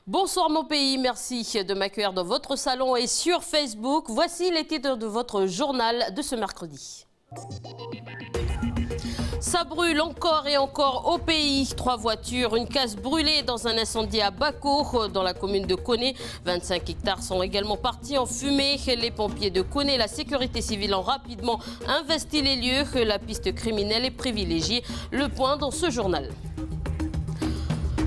Bonsoir mon pays, merci de m'accueillir dans votre salon et sur Facebook. Voici les titres de votre journal de ce mercredi. Ça brûle encore et encore au pays. 3 voitures, une case brûlée dans un incendie à Bako, dans la commune de Koné. 25 hectares sont également partis en fumée. Les pompiers de Koné et la sécurité civile ont rapidement investi les lieux. La piste criminelle est privilégiée. Le point dans ce journal.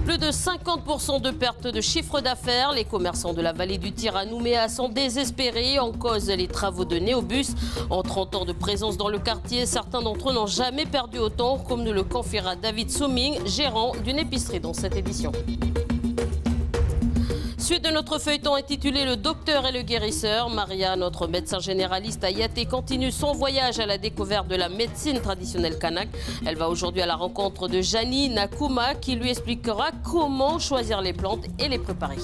Plus de 50% de perte de chiffre d'affaires. Les commerçants de la vallée du Tir à Nouméa sont désespérés. En cause, les travaux de Néobus. En 30 ans de présence dans le quartier, certains d'entre eux n'ont jamais perdu autant, comme nous le confiera David Souming, gérant d'une épicerie dans cette édition. Suite de notre feuilleton intitulé Le docteur et le guérisseur, Maria, notre médecin généraliste à Yaté, continue son voyage à la découverte de la médecine traditionnelle kanak. Elle va aujourd'hui à la rencontre de Jani Nakuma qui lui expliquera comment choisir les plantes et les préparer.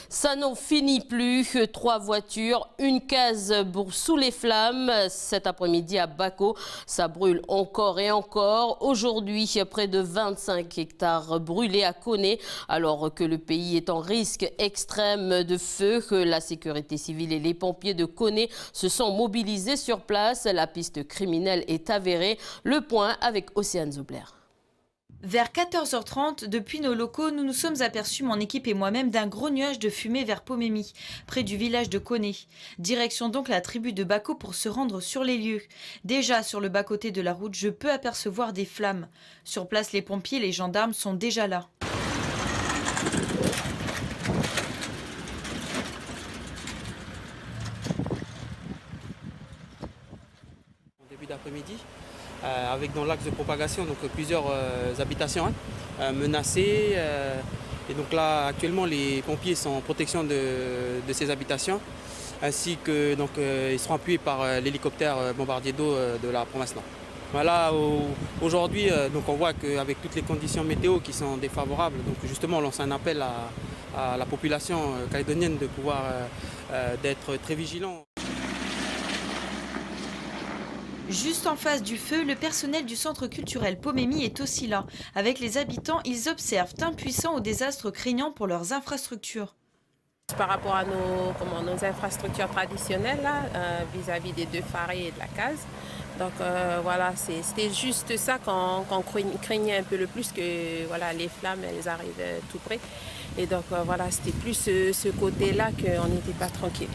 Ça n'en finit plus. 3 voitures, une case sous les flammes. Cet après-midi à Bako, ça brûle encore et encore. Aujourd'hui, près de 25 hectares brûlés à Koné, alors que le pays est en risque extrême de feu. La sécurité civile et les pompiers de Koné se sont mobilisés sur place. La piste criminelle est avérée. Le point avec Océane Zobler. Vers 14h30, depuis nos locaux, nous nous sommes aperçus, mon équipe et moi-même, d'un gros nuage de fumée vers Pomémy, près du village de Koné. Direction donc la tribu de Bako pour se rendre sur les lieux. Déjà sur le bas-côté de la route, je peux apercevoir des flammes. Sur place, les pompiers et les gendarmes sont déjà là. Au début d'après-midi, avec dans l'axe de propagation donc plusieurs habitations menacées. Et donc là actuellement les pompiers sont en protection de ces habitations ainsi que donc ils seront appuyés par l'hélicoptère bombardier d'eau de la province Nord. Voilà, aujourd'hui donc on voit qu'avec toutes les conditions météo qui sont défavorables, donc justement on lance un appel à la population calédonienne de pouvoir d'être très vigilant. Juste en face du feu, le personnel du centre culturel Pomémy est aussi là. Avec les habitants, ils observent, impuissants au désastre craignant pour leurs infrastructures. Par rapport à nos infrastructures traditionnelles, vis-à-vis des 2 pharés et de la case. Donc voilà, c'était juste ça qu'on craignait un peu le plus, que voilà, les flammes elles arrivent tout près. Et donc voilà, c'était plus ce côté-là qu'on n'était pas tranquille.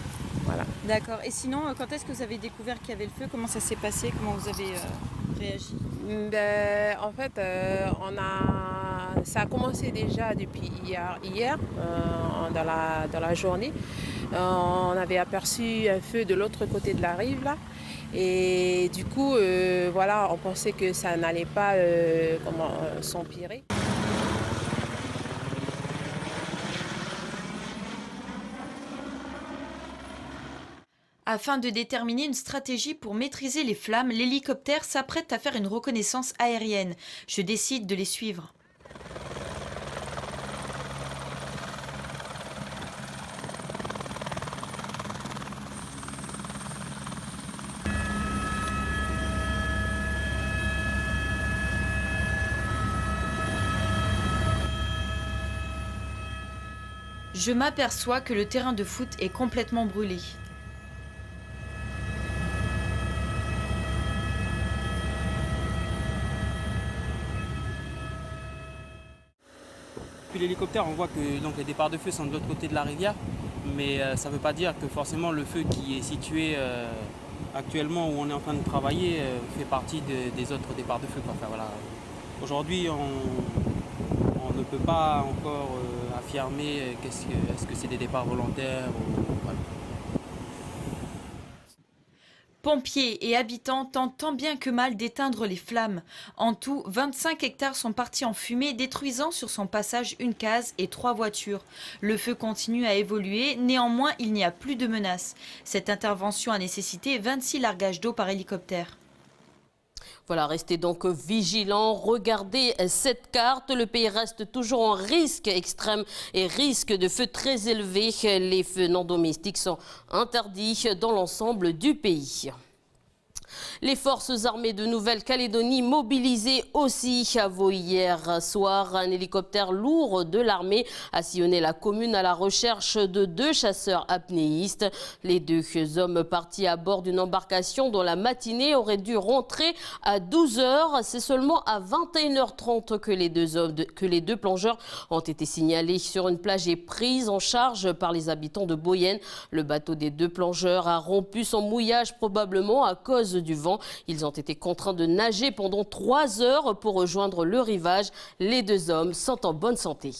Voilà. D'accord. Et sinon, quand est-ce que vous avez découvert qu'il y avait le feu? Comment ça s'est passé? Comment vous avez réagi? En fait, ça a commencé déjà depuis hier dans la journée. On avait aperçu un feu de l'autre côté de la rive là. Et du coup, voilà, on pensait que ça n'allait pas s'empirer. Afin de déterminer une stratégie pour maîtriser les flammes, l'hélicoptère s'apprête à faire une reconnaissance aérienne. Je décide de les suivre. Je m'aperçois que le terrain de foot est complètement brûlé. Puis l'hélicoptère, on voit que donc, les départs de feu sont de l'autre côté de la rivière, mais ça ne veut pas dire que forcément le feu qui est situé actuellement où on est en train de travailler fait partie des autres départs de feu. Enfin, voilà. Aujourd'hui, on ne peut pas encore affirmer est-ce que c'est des départs volontaires ou, voilà. Pompiers et habitants tentent tant bien que mal d'éteindre les flammes. En tout, 25 hectares sont partis en fumée, détruisant sur son passage une case et 3 voitures. Le feu continue à évoluer, néanmoins il n'y a plus de menaces. Cette intervention a nécessité 26 largages d'eau par hélicoptère. Voilà, restez donc vigilants, regardez cette carte. Le pays reste toujours en risque extrême et risque de feux très élevé. Les feux non domestiques sont interdits dans l'ensemble du pays. Les forces armées de Nouvelle-Calédonie mobilisées aussi à Vaud hier soir. Un hélicoptère lourd de l'armée a sillonné la commune à la recherche de 2 chasseurs apnéistes. Les 2 hommes partis à bord d'une embarcation dont la matinée aurait dû rentrer à 12 h. C'est seulement à 21h30 que les deux plongeurs ont été signalés sur une plage et pris en charge par les habitants de Boyenne. Le bateau des 2 plongeurs a rompu son mouillage probablement à cause du vent. Ils ont été contraints de nager pendant 3 heures pour rejoindre le rivage. Les 2 hommes sont en bonne santé.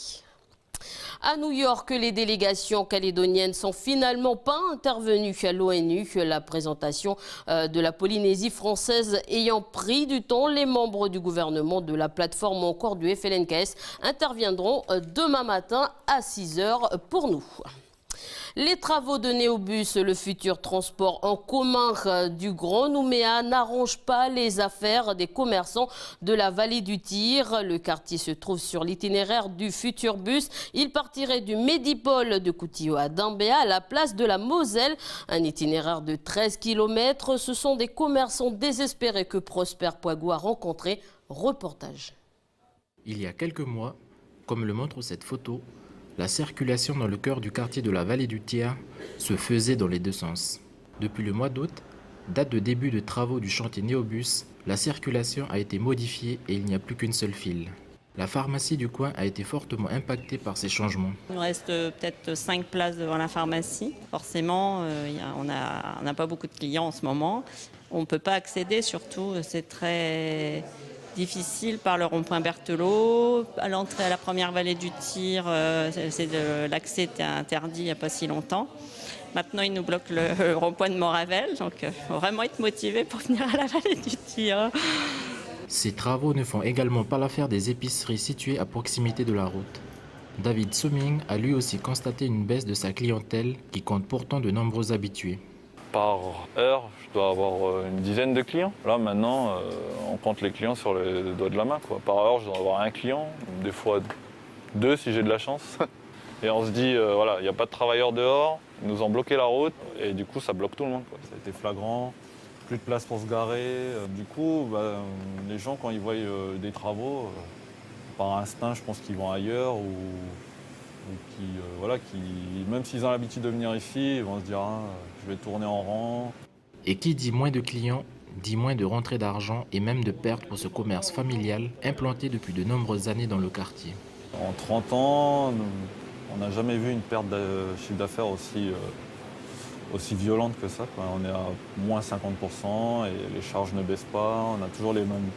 À New York, les délégations calédoniennes sont finalement pas intervenues à l'ONU. La présentation de la Polynésie française ayant pris du temps, les membres du gouvernement, de la plateforme ou encore du FLNKS interviendront demain matin à 6 h pour nous. Les travaux de Néobus, le futur transport en commun du Grand Nouméa, n'arrangent pas les affaires des commerçants de la vallée du Tyr. Le quartier se trouve sur l'itinéraire du futur bus. Il partirait du Médipôle de Coutillo à Dambéa à la place de la Moselle. Un itinéraire de 13 km. Ce sont des commerçants désespérés que Prosper Poigot a rencontrés. Reportage. Il y a quelques mois, comme le montre cette photo, la circulation dans le cœur du quartier de la vallée du Tyr se faisait dans les 2 sens. Depuis le mois d'août, date de début de travaux du chantier Néobus, la circulation a été modifiée et il n'y a plus qu'une seule file. La pharmacie du coin a été fortement impactée par ces changements. Il nous reste peut-être 5 places devant la pharmacie. Forcément, on n'a pas beaucoup de clients en ce moment. On ne peut pas accéder, surtout c'est très difficile par le rond-point Berthelot. À l'entrée à la première vallée du Tyr, l'accès était interdit il n'y a pas si longtemps. Maintenant, ils nous bloquent le rond-point de Moravel. Donc, il faut vraiment être motivé pour venir à la vallée du Tyr. Ces travaux ne font également pas l'affaire des épiceries situées à proximité de la route. David Somming a lui aussi constaté une baisse de sa clientèle qui compte pourtant de nombreux habitués. Par heure, je dois avoir une dizaine de clients. Là, maintenant, on compte les clients sur les doigts de la main, quoi. Par heure, je dois avoir 1 client, des fois 2 si j'ai de la chance. Et on se dit, voilà, il n'y a pas de travailleurs dehors, ils nous ont bloqué la route, et du coup, ça bloque tout le monde, quoi. Ça a été flagrant, plus de place pour se garer. Du coup, les gens, quand ils voient des travaux, par instinct, je pense qu'ils vont ailleurs, ou même s'ils ont l'habitude de venir ici, ils vont se dire je vais tourner en rang. Et qui dit moins de clients, dit moins de rentrées d'argent et même de pertes pour ce commerce familial implanté depuis de nombreuses années dans le quartier. En 30 ans, on n'a jamais vu une perte de chiffre d'affaires aussi violente que ça, quoi. On est à moins 50% et les charges ne baissent pas, on a toujours les mêmes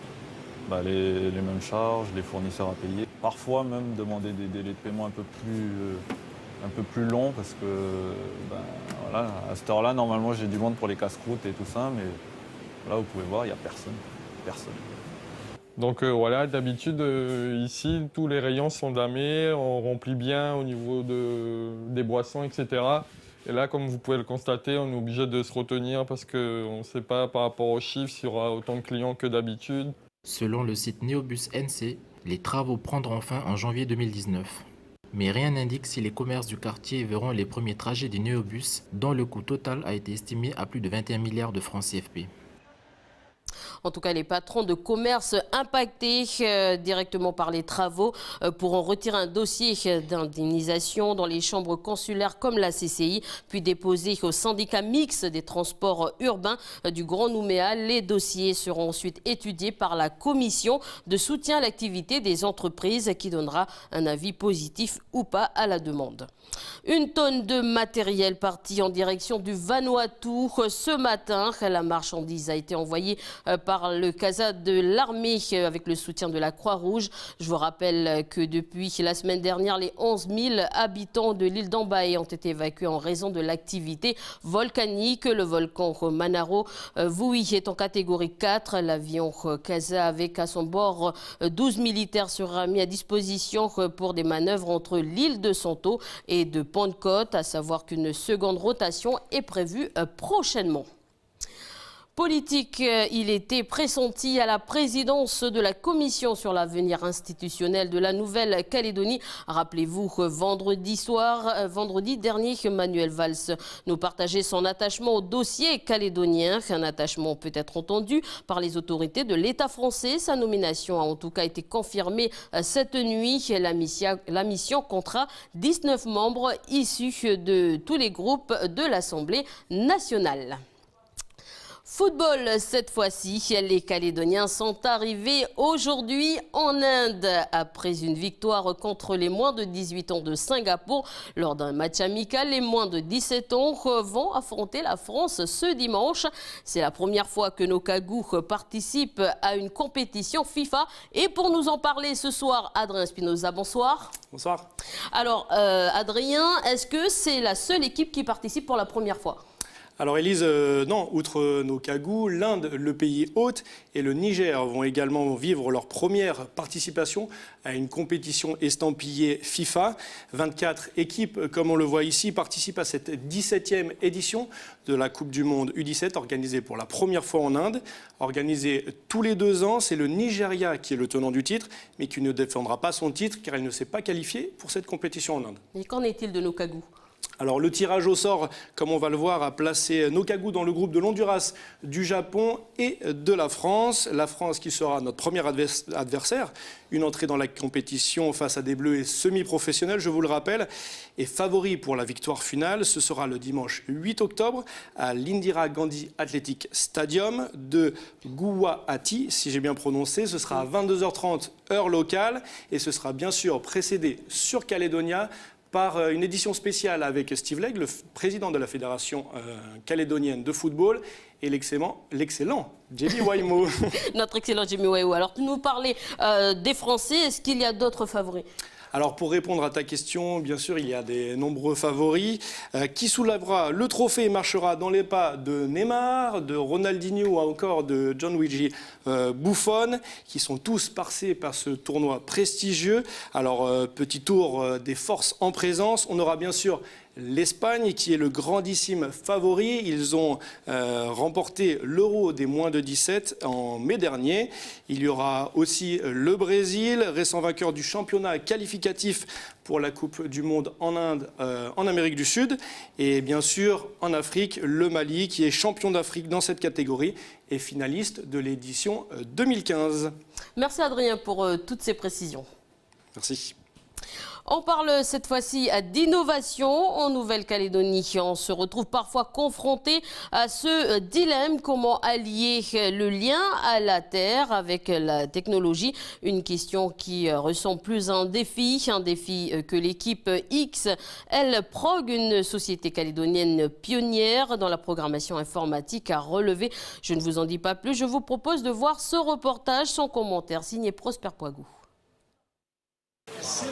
charges, les fournisseurs à payer. Parfois même demander des délais de paiement un peu plus longs parce que voilà, à cette heure-là, normalement j'ai du monde pour les casse-croûtes et tout ça, mais là vous pouvez voir, il n'y a personne. Donc voilà, d'habitude ici tous les rayons sont damés, on remplit bien au niveau des boissons, etc. Et là, comme vous pouvez le constater, on est obligé de se retenir parce qu'on ne sait pas par rapport aux chiffres s'il y aura autant de clients que d'habitude. Selon le site Néobus NC, les travaux prendront fin en janvier 2019. Mais rien n'indique si les commerces du quartier verront les premiers trajets du Néobus, dont le coût total a été estimé à plus de 21 milliards de francs CFP. En tout cas, les patrons de commerce impactés directement par les travaux pourront retirer un dossier d'indemnisation dans les chambres consulaires comme la CCI, puis déposer au syndicat mixte des transports urbains du Grand Nouméa. Les dossiers seront ensuite étudiés par la commission de soutien à l'activité des entreprises qui donnera un avis positif ou pas à la demande. 1 tonne de matériel parti en direction du Vanuatu ce matin. La marchandise a été envoyée par le CASA de l'armée avec le soutien de la Croix-Rouge. Je vous rappelle que depuis la semaine dernière, les 11 000 habitants de l'île d'Ambaé ont été évacués en raison de l'activité volcanique. Le volcan Manaro Vui est en catégorie 4. L'avion CASA avec à son bord 12 militaires sera mis à disposition pour des manœuvres entre l'île de Santo et de Pentecôte, à savoir qu'une seconde rotation est prévue prochainement. Politique, il était pressenti à la présidence de la Commission sur l'avenir institutionnel de la Nouvelle-Calédonie. Rappelez-vous que vendredi dernier, Manuel Valls nous partageait son attachement au dossier calédonien. Un attachement peut être entendu par les autorités de l'État français. Sa nomination a en tout cas été confirmée cette nuit. La mission comptera 19 membres issus de tous les groupes de l'Assemblée nationale. Football, cette fois-ci, les Calédoniens sont arrivés aujourd'hui en Inde après une victoire contre les moins de 18 ans de Singapour. Lors d'un match amical, les moins de 17 ans vont affronter la France ce dimanche. C'est la première fois que nos Cagous participent à une compétition FIFA. Et pour nous en parler ce soir, Adrien Spinoza, bonsoir. Bonsoir. Alors, Adrien, est-ce que c'est la seule équipe qui participe pour la première fois ? Alors Élise, non, outre nos Cagous, l'Inde, le pays hôte et le Niger vont également vivre leur première participation à une compétition estampillée FIFA. 24 équipes, comme on le voit ici, participent à cette 17e édition de la Coupe du Monde U17, organisée pour la première fois en Inde. Organisée tous les 2 ans, c'est le Nigeria qui est le tenant du titre, mais qui ne défendra pas son titre car il ne s'est pas qualifié pour cette compétition en Inde. Et qu'en est-il de nos Cagous ? Alors le tirage au sort, comme on va le voir, a placé nos Cagous dans le groupe de l'Honduras, du Japon et de la France. La France qui sera notre premier adversaire. Une entrée dans la compétition face à des Bleus et semi-professionnels, je vous le rappelle, est favori pour la victoire finale. Ce sera le dimanche 8 octobre à l'Indira Gandhi Athletic Stadium de Guwahati, si j'ai bien prononcé. Ce sera à 22h30 heure locale et ce sera bien sûr précédé sur Calédonia par une édition spéciale avec Steve Legge, le président de la Fédération calédonienne de football, et l'excellent Jimmy Waimo. Notre excellent Jimmy Waimo. Alors, tu nous parlais des Français. Est-ce qu'il y a d'autres favoris ? Alors pour répondre à ta question, bien sûr, il y a des nombreux favoris. Qui soulèvera le trophée et marchera dans les pas de Neymar, de Ronaldinho ou encore de Gianluigi Buffon, qui sont tous passés par ce tournoi prestigieux. Alors petit tour des forces en présence. On aura bien sûr l'Espagne qui est le grandissime favori. Ils ont remporté l'Euro des moins de 17 en mai dernier. Il y aura aussi le Brésil, récent vainqueur du championnat qualificatif pour la Coupe du Monde en Inde, en Amérique du Sud. Et bien sûr, en Afrique, le Mali qui est champion d'Afrique dans cette catégorie et finaliste de l'édition 2015. Merci Adrien pour toutes ces précisions. Merci. On parle cette fois-ci d'innovation en Nouvelle-Calédonie. On se retrouve parfois confronté à ce dilemme, comment allier le lien à la terre avec la technologie. Une question qui ressemble plus à un défi que l'équipe XL-Prog, une société calédonienne pionnière dans la programmation informatique, a relevé. Je ne vous en dis pas plus, je vous propose de voir ce reportage sans commentaire signé Prosper Poigou.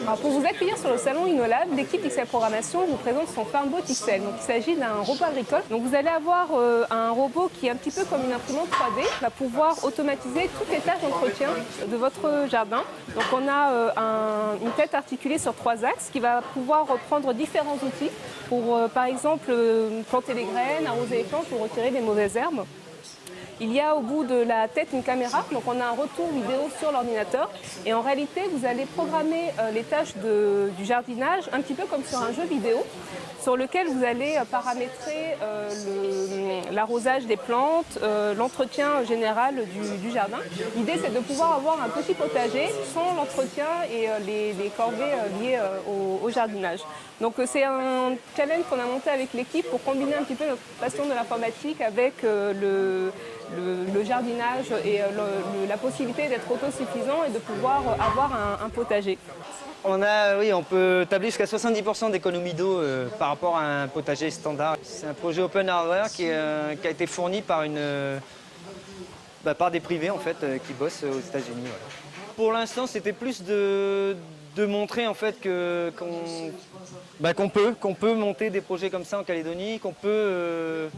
Alors pour vous accueillir sur le salon InnoLab, l'équipe XL Programmation vous présente son Farmbot XL. Donc, il s'agit d'un robot agricole. Donc, vous allez avoir un robot qui est un petit peu comme une imprimante 3D, qui va pouvoir automatiser toutes les tâches d'entretien de votre jardin. Donc on a une tête articulée sur 3 axes qui va pouvoir prendre différents outils pour par exemple planter les graines, arroser les plantes ou retirer les mauvaises herbes. Il y a au bout de la tête une caméra, donc on a un retour vidéo sur l'ordinateur. Et en réalité, vous allez programmer les tâches du jardinage un petit peu comme sur un jeu vidéo, sur lequel vous allez paramétrer l'arrosage des plantes, l'entretien général du jardin. L'idée, c'est de pouvoir avoir un petit potager sans l'entretien et les corvées liées au jardinage. Donc c'est un challenge qu'on a monté avec l'équipe pour combiner un petit peu notre passion de l'informatique avec le jardinage et la possibilité d'être autosuffisant et de pouvoir avoir un potager. On peut tabler jusqu'à 70% d'économie d'eau par rapport à un potager standard. C'est un projet open hardware qui a été fourni par des privés en fait, qui bossent aux États-Unis. Voilà. Pour l'instant, c'était plus de montrer en fait qu'on peut monter des projets comme ça en Calédonie, qu'on peut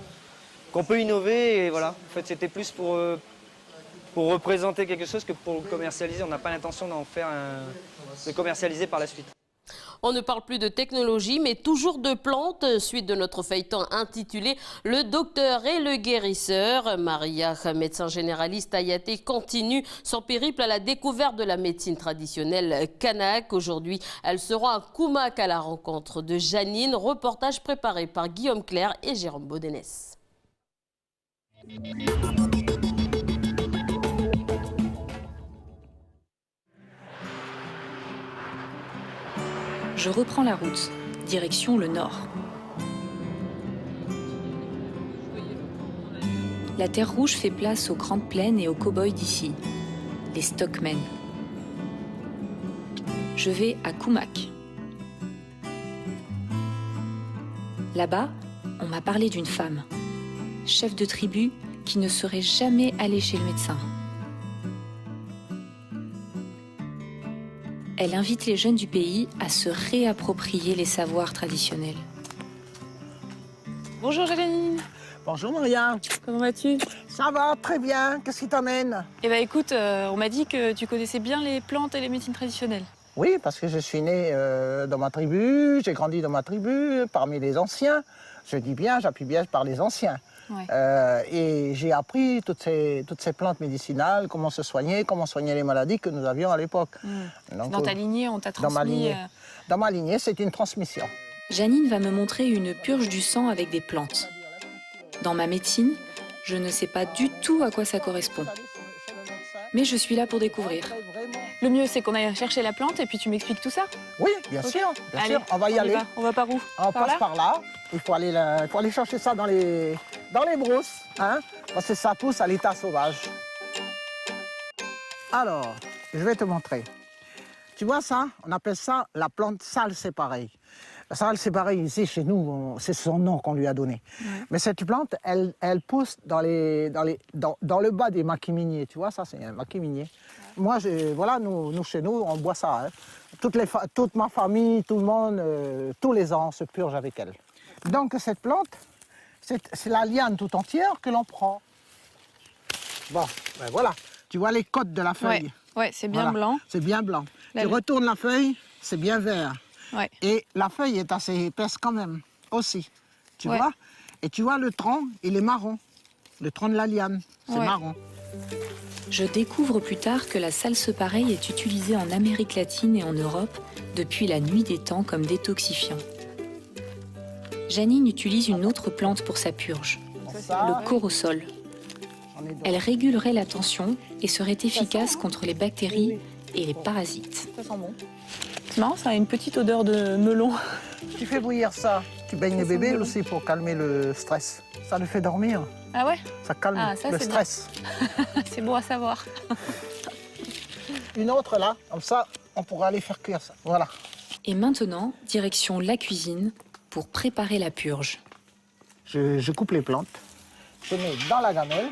innover et voilà. En fait, c'était plus pour représenter quelque chose que pour le commercialiser. On n'a pas l'intention de commercialiser par la suite. On ne parle plus de technologie, mais toujours de plantes. Suite de notre feuilleton intitulé « Le docteur et le guérisseur ». Maria, médecin généraliste à Yaté, continue son périple à la découverte de la médecine traditionnelle kanak. Aujourd'hui, elle sera à Koumak à la rencontre de Janine. Reportage préparé par Guillaume Clerc et Jérôme Baudenès. Je reprends la route, direction le nord. La terre rouge fait place aux grandes plaines et aux cow-boys d'ici, les stockmen. Je vais à Koumak. Là-bas, on m'a parlé d'une femme, chef de tribu qui ne serait jamais allée chez le médecin. Elle invite les jeunes du pays à se réapproprier les savoirs traditionnels. Bonjour Janine. Bonjour Maria. Comment vas-tu? Ça va, très bien. Qu'est-ce qui t'amène? Eh bien écoute, on m'a dit que tu connaissais bien les plantes et les médecines traditionnelles. Oui, parce que je suis né dans ma tribu, j'ai grandi dans ma tribu, parmi les anciens. Je dis bien, j'appuie bien par les anciens. Ouais. Et j'ai appris toutes ces plantes médicinales, comment se soigner, comment soigner les maladies que nous avions à l'époque. Donc, dans ta lignée, on t'a transmis... Dans ma lignée, c'est une transmission. Janine va me montrer une purge du sang avec des plantes. Dans ma médecine, je ne sais pas du tout à quoi ça correspond. Mais je suis là pour découvrir. Le mieux, c'est qu'on aille chercher la plante et puis tu m'expliques tout ça? Oui, bien sûr. Allez, on va y aller. On va par où? On passe par là. Il faut aller chercher ça dans les brousses, hein, parce que ça pousse à l'état sauvage. Alors, je vais te montrer. Tu vois ça? On appelle ça la plante sale séparée. La sale séparée, ici, chez nous, c'est son nom qu'on lui a donné. Ouais. Mais cette plante, elle pousse dans le bas des maquis miniers. Tu vois, ça, c'est un maquis minier. Moi, voilà, nous, chez nous, on boit ça. Hein. Toute ma famille, tout le monde, tous les ans, on se purge avec elle. Donc, cette plante, c'est la liane tout entière que l'on prend. Bon, ben voilà. Tu vois les côtes de la feuille? Ouais, c'est bien blanc. C'est bien blanc. Tu retournes la feuille, c'est bien vert. Ouais. Et la feuille est assez épaisse quand même, aussi. Tu vois? Et tu vois le tronc, il est marron. Le tronc de la liane, c'est marron. Je découvre plus tard que la salse pareille est utilisée en Amérique latine et en Europe depuis la nuit des temps comme détoxifiant. Janine utilise une autre plante pour sa purge, le corosol. Elle régulerait la tension et serait efficace contre les bactéries et les parasites. Ça sent bon. C'est marrant, ça a une petite odeur de melon. Tu fais bouillir ça. Tu baignes les bébés aussi pour calmer le stress. Ça le fait dormir. Ah ouais? Ça calme le stress. C'est bon à savoir. Une autre là, comme ça, on pourra aller faire cuire ça. Voilà. Et maintenant, direction la cuisine pour préparer la purge. Je coupe les plantes. Je mets dans la gamelle.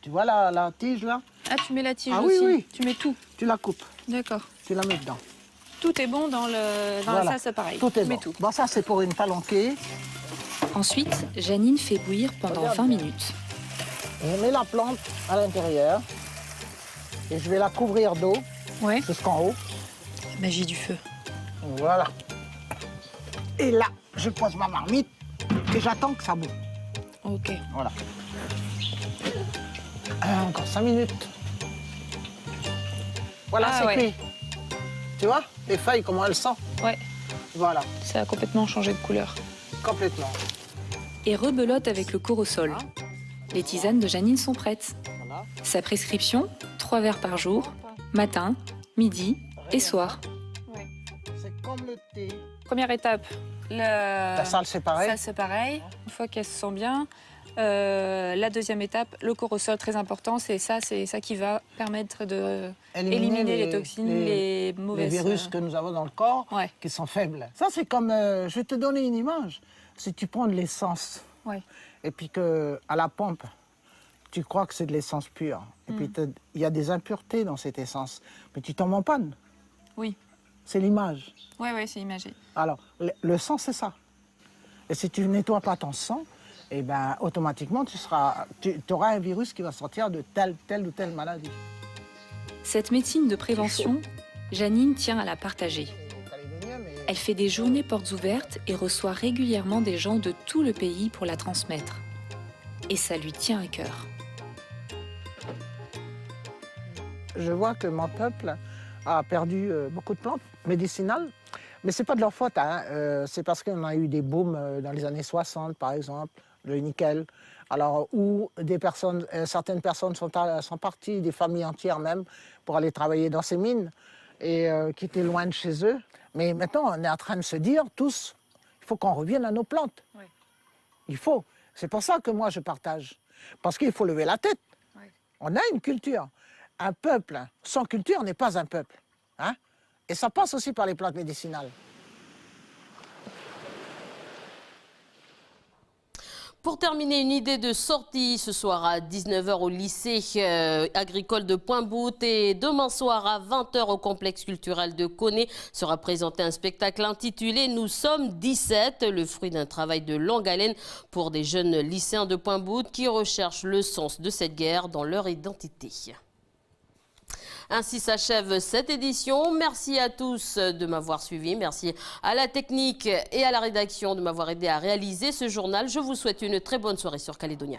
Tu vois la tige là? Ah, tu mets la tige aussi? Oui, oui. Tu mets tout? Tu la coupes. D'accord. Tu la mets dedans. Tout est bon dans la salse pareille. Tout est bon. Tout. Bon, ça, c'est pour une palanquée. Ensuite, Janine fait bouillir pendant 20 minutes. Je mets la plante à l'intérieur et je vais la couvrir d'eau jusqu'en haut. La magie du feu. Voilà. Et là, je pose ma marmite et j'attends que ça boue. Ok. Voilà. Encore 5 minutes. Voilà, c'est cuit. Tu vois, les feuilles, comment elles sont? Ouais. Voilà. Ça a complètement changé de couleur. Complètement. Et rebelote avec le corosol. Les tisanes de Janine sont prêtes. Voilà. Sa prescription, 3 verres par jour, matin, midi et soir. Ouais. C'est comme le thé. Première étape, la salse séparée. Salse séparée, une fois qu'elle se sent bien. La deuxième étape, le corosol, très important, c'est ça qui va permettre d'éliminer les toxines, les mauvaises... Les virus que nous avons dans le corps, qui sont faibles. Ça, c'est comme... je vais te donner une image. Si tu prends de l'essence, et puis qu'à la pompe, tu crois que c'est de l'essence pure, et puis il y a des impuretés dans cette essence, mais tu tombes en panne. Oui. C'est l'image. Oui, c'est imagé. Alors, le sang, c'est ça. Et si tu ne nettoies pas ton sang, eh ben, automatiquement, tu auras un virus qui va sortir de telle ou telle maladie. Cette médecine de prévention, Janine tient à la partager. Elle fait des journées portes ouvertes et reçoit régulièrement des gens de tout le pays pour la transmettre. Et ça lui tient à cœur. Je vois que mon peuple a perdu beaucoup de plantes médicinales, mais ce n'est pas de leur faute. Hein. C'est parce qu'on a eu des booms dans les années 60, par exemple, le nickel, alors, où certaines personnes sont parties, des familles entières même, pour aller travailler dans ces mines, et qui étaient loin de chez eux. Mais maintenant, on est en train de se dire, tous, il faut qu'on revienne à nos plantes. Oui. Il faut. C'est pour ça que moi, je partage. Parce qu'il faut lever la tête. Oui. On a une culture. Un peuple sans culture n'est pas un peuple. Hein? Et ça passe aussi par les plantes médicinales. Pour terminer, une idée de sortie ce soir à 19h au lycée agricole de Pointe-Boute et demain soir à 20h au complexe culturel de Koné sera présenté un spectacle intitulé « Nous sommes 17 », le fruit d'un travail de longue haleine pour des jeunes lycéens de Pointe-Boute qui recherchent le sens de cette guerre dans leur identité. Ainsi s'achève cette édition. Merci à tous de m'avoir suivi. Merci à la technique et à la rédaction de m'avoir aidé à réaliser ce journal. Je vous souhaite une très bonne soirée sur Calédonia.